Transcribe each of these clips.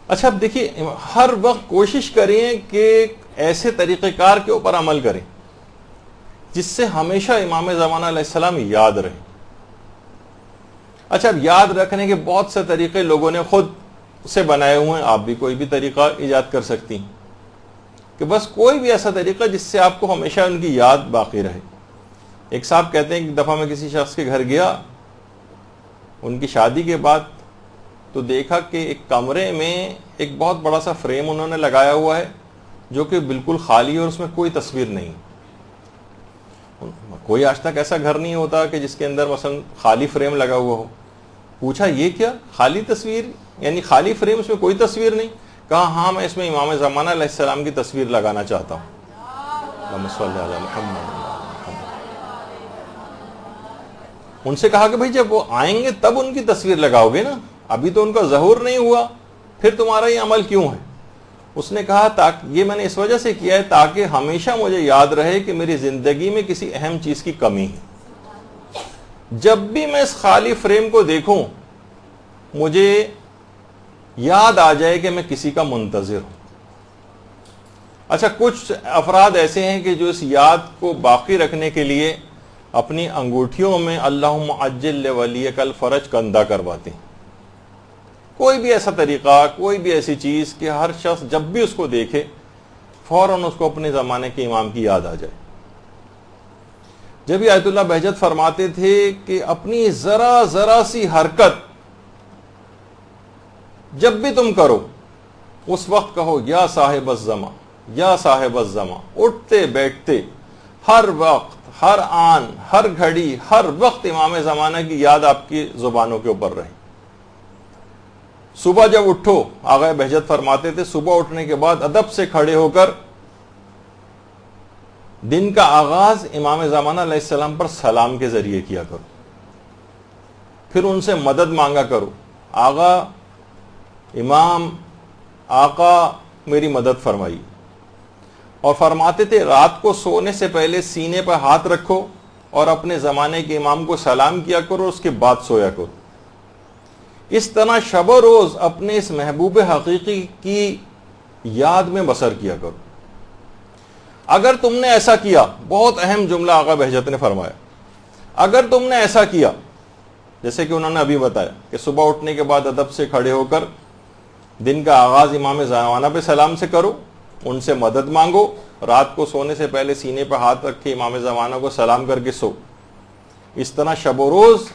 اچھا اب دیکھیے، ہر وقت کوشش کریں کہ ایسے طریقہ کار کے اوپر عمل کریں جس سے ہمیشہ امام زمانہ علیہ السلام یاد رہے. اچھا اب یاد رکھنے کے بہت سے طریقے لوگوں نے خود سے بنائے ہوئے ہیں، آپ بھی کوئی بھی طریقہ ایجاد کر سکتی ہیں کہ بس کوئی بھی ایسا طریقہ جس سے آپ کو ہمیشہ ان کی یاد باقی رہے. ایک صاحب کہتے ہیں کہ ایک دفعہ میں کسی شخص کے گھر گیا ان کی شادی کے بعد، تو دیکھا کہ ایک کمرے میں ایک بہت بڑا سا فریم انہوں نے لگایا ہوا ہے جو کہ بالکل خالی ہے اور اس میں کوئی تصویر نہیں. کوئی آج تک ایسا گھر نہیں ہوتا کہ جس کے اندر مثلا خالی فریم لگا ہوا ہو. پوچھا یہ کیا خالی تصویر، یعنی خالی فریم، اس میں کوئی تصویر نہیں؟ کہا ہاں میں اس میں امام زمانہ علیہ السلام کی تصویر لگانا چاہتا ہوں. اللہم صلی علی محمد. ان سے کہا کہ بھائی جب وہ آئیں گے تب ان کی تصویر لگاؤ گے نا، ابھی تو ان کا ظہور نہیں ہوا، پھر تمہارا یہ عمل کیوں ہے؟ اس نے کہا یہ میں نے اس وجہ سے کیا ہے تاکہ ہمیشہ مجھے یاد رہے کہ میری زندگی میں کسی اہم چیز کی کمی ہے. جب بھی میں اس خالی فریم کو دیکھوں مجھے یاد آ جائے کہ میں کسی کا منتظر ہوں. اچھا کچھ افراد ایسے ہیں کہ جو اس یاد کو باقی رکھنے کے لیے اپنی انگوٹھیوں میں اللہم عجل لولیک الفرج کندہ کرواتے ہیں. کوئی بھی ایسا طریقہ، کوئی بھی ایسی چیز کہ ہر شخص جب بھی اس کو دیکھے فوراً اس کو اپنے زمانے کے امام کی یاد آ جائے. جب آیت اللہ بہجت فرماتے تھے کہ اپنی ذرا ذرا سی حرکت جب بھی تم کرو اس وقت کہو یا صاحب الزمان یا صاحب الزمان. اٹھتے بیٹھتے ہر وقت، ہر آن، ہر گھڑی، ہر وقت امام زمانہ کی یاد آپ کی زبانوں کے اوپر رہے. صبح جب اٹھو، آغا بہجت فرماتے تھے صبح اٹھنے کے بعد ادب سے کھڑے ہو کر دن کا آغاز امام زمانہ علیہ السلام پر سلام کے ذریعے کیا کرو، پھر ان سے مدد مانگا کرو. آغا، امام، آقا میری مدد فرمائی. اور فرماتے تھے رات کو سونے سے پہلے سینے پر ہاتھ رکھو اور اپنے زمانے کے امام کو سلام کیا کرو، اس کے بعد سویا کرو. اس طرح شب و روز اپنے اس محبوب حقیقی کی یاد میں بسر کیا کرو. اگر تم نے ایسا کیا، بہت اہم جملہ آقا بہجت نے فرمایا، اگر تم نے ایسا کیا جیسے کہ انہوں نے ابھی بتایا کہ صبح اٹھنے کے بعد ادب سے کھڑے ہو کر دن کا آغاز امام زمانہ پہ سلام سے کرو، ان سے مدد مانگو، رات کو سونے سے پہلے سینے پہ ہاتھ رکھ کے امام زمانہ کو سلام کر کے سو. اس طرح شب و روز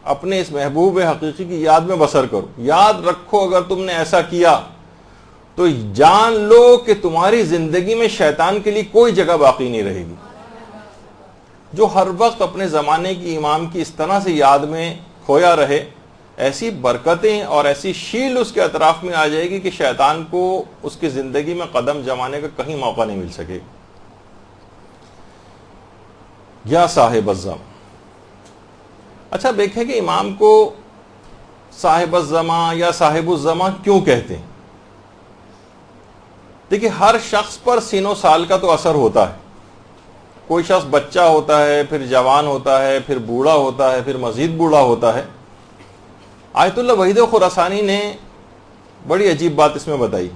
اپنے اس محبوب حقیقی کی یاد میں بسر کرو. یاد رکھو اگر تم نے ایسا کیا تو جان لو کہ تمہاری زندگی میں شیطان کے لیے کوئی جگہ باقی نہیں رہے گی. جو ہر وقت اپنے زمانے کی امام کی اس طرح سے یاد میں کھویا رہے، ایسی برکتیں اور ایسی شیل اس کے اطراف میں آ جائے گی کہ شیطان کو اس کی زندگی میں قدم جمانے کا کہیں موقع نہیں مل سکے. یا صاحب الزمان. اچھا دیکھیں کہ امام کو صاحب الزمان یا صاحب الزمان کیوں کہتے ہیں. دیکھیں ہر شخص پر سن و سال کا تو اثر ہوتا ہے. کوئی شخص بچہ ہوتا ہے، پھر جوان ہوتا ہے، پھر بوڑھا ہوتا ہے، پھر مزید بوڑھا ہوتا ہے. آیت اللہ وحید خراسانی نے بڑی عجیب بات اس میں بتائی.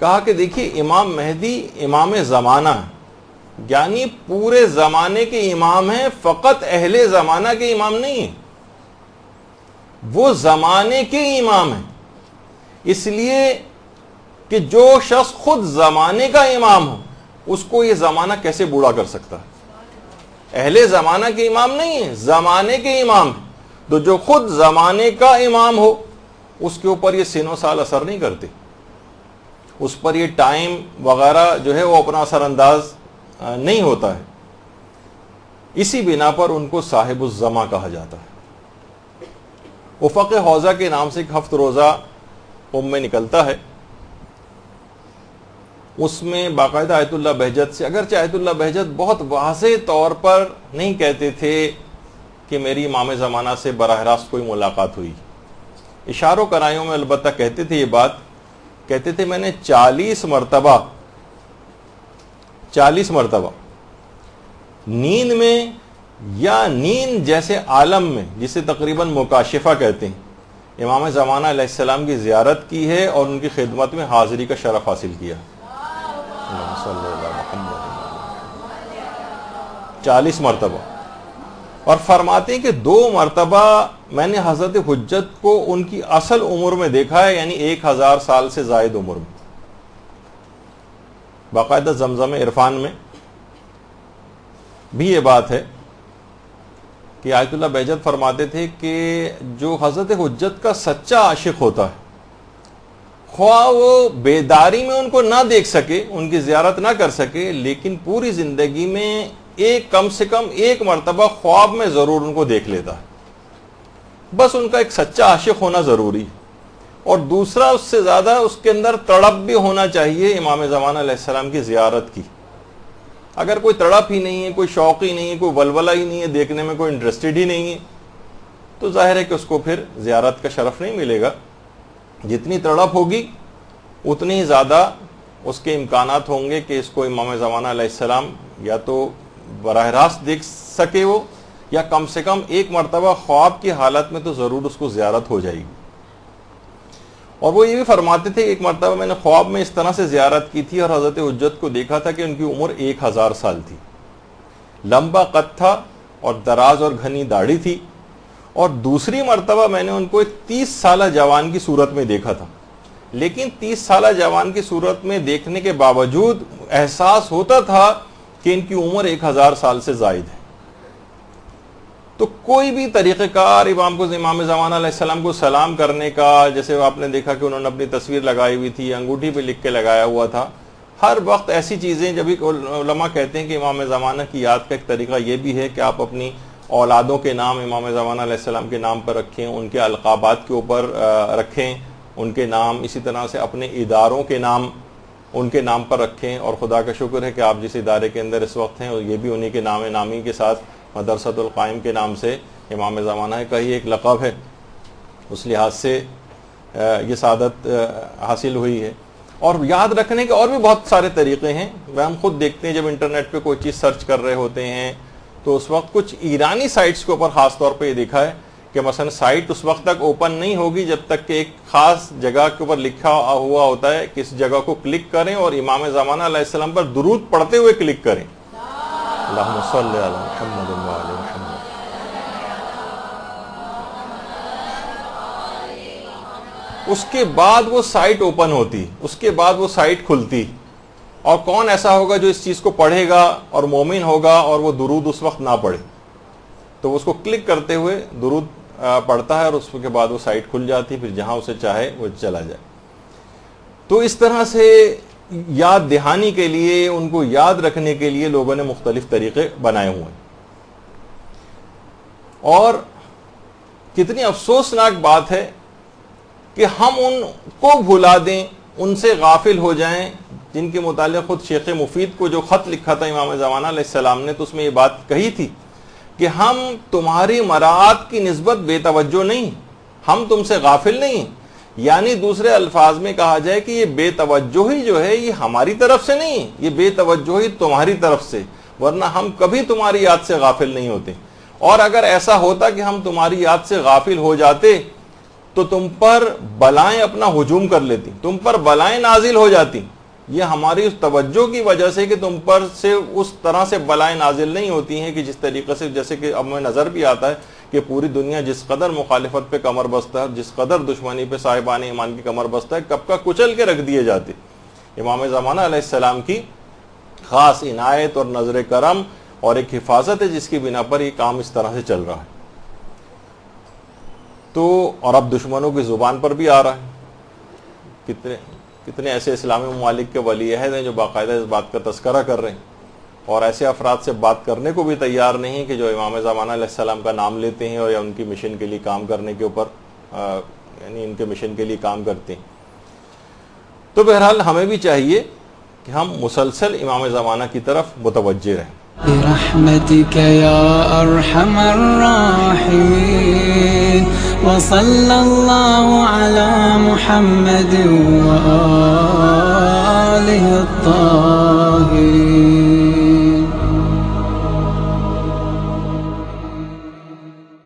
کہا کہ دیکھیے امام مہدی امام زمانہ ہے، یعنی پورے زمانے کے امام ہیں، فقط اہل زمانہ کے امام نہیں ہیں، وہ زمانے کے امام ہیں. اس لیے کہ جو شخص خود زمانے کا امام ہو اس کو یہ زمانہ کیسے بوڑھا کر سکتا ہے؟ اہل زمانہ کے امام نہیں ہیں، زمانے کے امام ہیں. تو جو خود زمانے کا امام ہو اس کے اوپر یہ سن و سال اثر نہیں کرتے، اس پر یہ ٹائم وغیرہ جو ہے وہ اپنا اثر انداز نہیں ہوتا ہے. اسی بنا پر ان کو صاحب الزماں کہا جاتا ہے. افق حوضہ کے نام سے ایک ہفت روزہ میں نکلتا ہے، اس میں باقاعدہ آیت اللہ بہجت سے، اگرچہ آیت اللہ بہجت بہت واضح طور پر نہیں کہتے تھے کہ میری امام زمانہ سے براہ راست کوئی ملاقات ہوئی، اشاروں کنایوں میں البتہ کہتے تھے یہ بات. کہتے تھے میں نے 40 مرتبہ نیند میں یا نیند جیسے عالم میں، جسے تقریباً مکاشفہ کہتے ہیں، امام زمانہ علیہ السلام کی زیارت کی ہے اور ان کی خدمت میں حاضری کا شرف حاصل کیا. 40 مرتبہ. اور فرماتے ہیں کہ 2 مرتبہ میں نے حضرت حجت کو ان کی اصل عمر میں دیکھا ہے، یعنی 1000 سال سے زائد عمر میں. باقاعدہ زمزم عرفان میں بھی یہ بات ہے کہ آیت اللہ بہجت فرماتے تھے کہ جو حضرت حجت کا سچا عاشق ہوتا ہے، خواہ وہ بیداری میں ان کو نہ دیکھ سکے، ان کی زیارت نہ کر سکے، لیکن پوری زندگی میں کم سے کم 1 مرتبہ خواب میں ضرور ان کو دیکھ لیتا ہے. بس ان کا ایک سچا عاشق ہونا ضروری ہے. اور دوسرا اس سے زیادہ اس کے اندر تڑپ بھی ہونا چاہیے امام زمانہ علیہ السلام کی زیارت کی. اگر کوئی تڑپ ہی نہیں ہے، کوئی شوق ہی نہیں ہے، کوئی ولولہ ہی نہیں ہے، دیکھنے میں کوئی انٹرسٹڈ ہی نہیں ہے، تو ظاہر ہے کہ اس کو پھر زیارت کا شرف نہیں ملے گا. جتنی تڑپ ہوگی اتنی ہی زیادہ اس کے امکانات ہوں گے کہ اس کو امام زمانہ علیہ السلام یا تو براہ راست دیکھ سکے وہ، یا کم سے کم 1 مرتبہ خواب کی حالت میں تو ضرور اس کو زیارت ہو جائے گی. اور وہ یہ بھی فرماتے تھے کہ 1 مرتبہ میں نے خواب میں اس طرح سے زیارت کی تھی اور حضرت حجت کو دیکھا تھا کہ ان کی عمر 1000 سال تھی، لمبا قد تھا اور دراز اور گھنی داڑھی تھی. اور دوسری مرتبہ میں نے ان کو ایک 30 سالہ جوان کی صورت میں دیکھا تھا، لیکن 30 سالہ جوان کی صورت میں دیکھنے کے باوجود احساس ہوتا تھا کہ ان کی عمر 1000 سال سے زائد ہے. تو کوئی بھی طریقہ کار امام زمانہ علیہ السلام کو سلام کرنے کا، جیسے آپ نے دیکھا کہ انہوں نے اپنی تصویر لگائی ہوئی تھی، انگوٹھی پہ لکھ کے لگایا ہوا تھا، ہر وقت ایسی چیزیں. جب علماء کہتے ہیں کہ امام زمانہ کی یاد کا ایک طریقہ یہ بھی ہے کہ آپ اپنی اولادوں کے نام امام زمانہ علیہ السلام کے نام پر رکھیں، ان کے القابات کے اوپر رکھیں ان کے نام، اسی طرح سے اپنے اداروں کے نام ان کے نام پر رکھیں. اور خدا کا شکر ہے کہ آپ جس ادارے کے اندر اس وقت ہیں اور یہ بھی انہی کے نام نامی کے ساتھ مدرسۃ القائم کے نام سے امام زمانہ کا ہی ایک لقب ہے، اس لحاظ سے یہ سعادت حاصل ہوئی ہے. اور یاد رکھنے کے اور بھی بہت سارے طریقے ہیں. ہم خود دیکھتے ہیں جب انٹرنیٹ پہ کوئی چیز سرچ کر رہے ہوتے ہیں تو اس وقت کچھ ایرانی سائٹس کے اوپر خاص طور پہ یہ دیکھا ہے کہ مثلا سائٹ اس وقت تک اوپن نہیں ہوگی جب تک کہ ایک خاص جگہ کے اوپر لکھا ہوا ہوتا ہے کہ اس جگہ کو کلک کریں اور امام زمانہ علیہ السلام پر درود پڑھتے ہوئے کلک کریں. اللہم صلی علی محمد و علی محمد. اس کے بعد وہ سائٹ اوپن ہوتی، اس کے بعد وہ سائٹ کھلتی. اور کون ایسا ہوگا جو اس چیز کو پڑھے گا اور مومن ہوگا اور وہ درود اس وقت نہ پڑھے؟ تو اس کو کلک کرتے ہوئے درود پڑھتا ہے اور اس کے بعد وہ سائٹ کھل جاتی، پھر جہاں اسے چاہے وہ چلا جائے. تو اس طرح سے یاد دہانی کے لیے، ان کو یاد رکھنے کے لیے لوگوں نے مختلف طریقے بنائے ہوئے ہیں. اور کتنی افسوسناک بات ہے کہ ہم ان کو بھلا دیں، ان سے غافل ہو جائیں جن کے متعلق خود شیخ مفید کو جو خط لکھا تھا امام زمانہ علیہ السلام نے، تو اس میں یہ بات کہی تھی کہ ہم تمہاری مراعات کی نسبت بے توجہ نہیں، ہم تم سے غافل نہیں. یعنی دوسرے الفاظ میں کہا جائے کہ یہ بے توجہی جو ہے یہ ہماری طرف سے نہیں، یہ بے توجہی تمہاری طرف سے، ورنہ ہم کبھی تمہاری یاد سے غافل نہیں ہوتے. اور اگر ایسا ہوتا کہ ہم تمہاری یاد سے غافل ہو جاتے تو تم پر بلائیں اپنا ہجوم کر لیتی، تم پر بلائیں نازل ہو جاتی. یہ ہماری اس توجہ کی وجہ سے کہ تم پر سے اس طرح سے بلائیں نازل نہیں ہوتی ہیں کہ جس طریقے سے، جیسے کہ اب میں نظر بھی آتا ہے کہ پوری دنیا جس قدر مخالفت پہ کمر بستہ ہے، جس قدر دشمنی پہ صاحبان ایمان کی کمر بستہ ہے، کب کا کچل کے رکھ دیے جاتے. امام زمانہ علیہ السلام کی خاص عنایت اور نظر کرم اور ایک حفاظت ہے جس کی بنا پر یہ کام اس طرح سے چل رہا ہے. تو اور اب دشمنوں کی زبان پر بھی آ رہا ہے. کتنے ایسے اسلامی ممالک کے ولی عہد ہیں جو باقاعدہ اس بات کا تذکرہ کر رہے ہیں اور ایسے افراد سے بات کرنے کو بھی تیار نہیں کہ جو امام زمانہ علیہ السلام کا نام لیتے ہیں اور یا ان کی مشن کے لیے کام کرنے کے اوپر یعنی ان کے مشن کے لیے کام کرتے ہیں. تو بہرحال ہمیں بھی چاہیے کہ ہم مسلسل امام زمانہ کی طرف متوجہ رہیں. برحمتك يا أرحم الراحمين وصلى الله على محمد وآله الطاهرين.